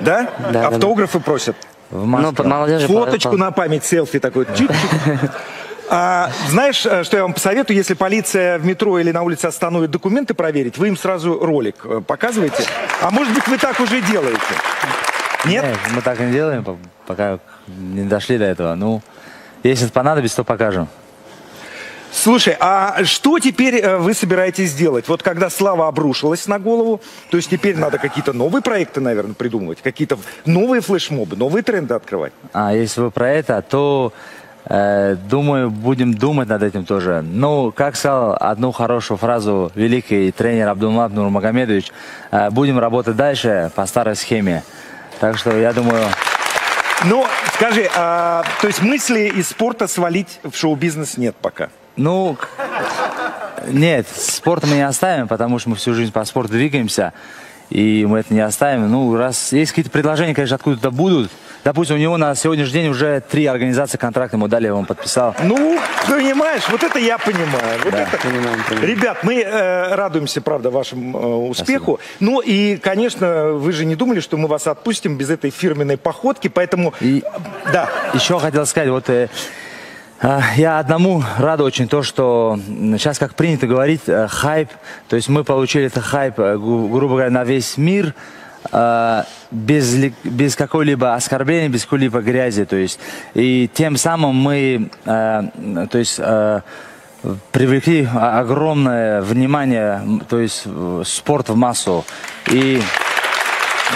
Да? Да, Автографы просят? Ну, под молодежи. Фоточку на память, селфи такой. Знаешь, что я вам посоветую, если полиция в метро или на улице остановит документы проверить, вы им сразу ролик показываете. А может быть, вы так уже делаете? Нет? Нет, мы так не делаем, пока не дошли до этого. Ну, если понадобится, то покажем. Слушай, а что теперь вы собираетесь делать? Вот когда слава обрушилась на голову, то есть теперь надо какие-то новые проекты, наверное, придумывать, какие-то новые флешмобы, новые тренды открывать. Если вы про это, то, думаю, будем думать над этим тоже. Ну, как сказал одну хорошую фразу великий тренер Абдулмулат Нурмагомедович, будем работать дальше по старой схеме. Так что я думаю... Ну, скажи, то есть мысли из спорта свалить в шоу-бизнес нет пока? Ну, нет, спорт мы не оставим, потому что мы всю жизнь по спорту двигаемся, и мы это не оставим. Ну, раз есть какие-то предложения, конечно, откуда-то будут. Допустим, у него на сегодняшний день уже 3 организации контракта ему дали, он подписал. Ну, понимаешь, вот это я понимаю. Вот да, это... понимаем. Ребят, мы радуемся, правда, вашему успеху. Спасибо. Ну и, конечно, вы же не думали, что мы вас отпустим без этой фирменной походки, поэтому... Да. Еще хотел сказать, вот... Я одному рад очень то, что сейчас, как принято говорить, хайп, то есть мы получили этот хайп, грубо говоря, на весь мир, без какой-либо оскорбления, без какой-либо грязи, то есть, и тем самым мы, то есть, привлекли огромное внимание, то есть, спорт в массу, и...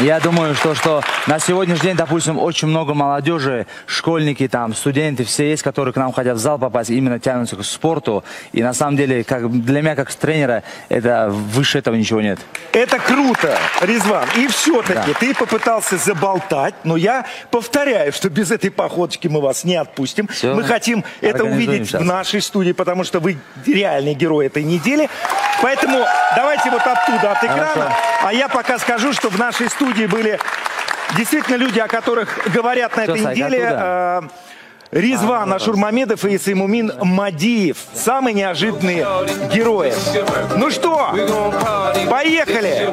Я думаю, что на сегодняшний день, допустим, очень много молодежи, школьники, там, студенты, все есть, которые к нам хотят в зал попасть, именно тянутся к спорту. И на самом деле, для меня, как тренера, это выше этого ничего нет. Это круто, Резван. И все-таки ты попытался заболтать, но я повторяю, что без этой походочки мы вас не отпустим. Все. Мы хотим это увидеть в нашей студии, потому что вы реальный герой этой недели. Поэтому давайте вот оттуда, от экрана. Хорошо. А я пока скажу, что в нашей студии были действительно люди, о которых говорят на этой неделе. Резван Ашурмамедов и Исаймумин Мадиев. Самые неожиданные герои. Ну что, поехали!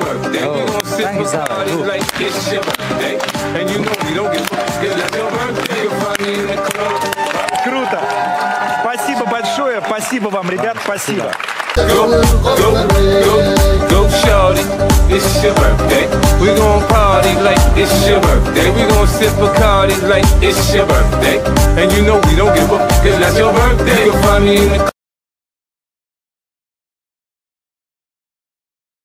Круто! Спасибо большое, спасибо вам, ребят, спасибо. Go, shorty, it's your birthday. We gon' party like it's your birthday. We gon' sip Bacardi like it's your birthday. And you know we don't give up, cause that's your birthday. You can find me in the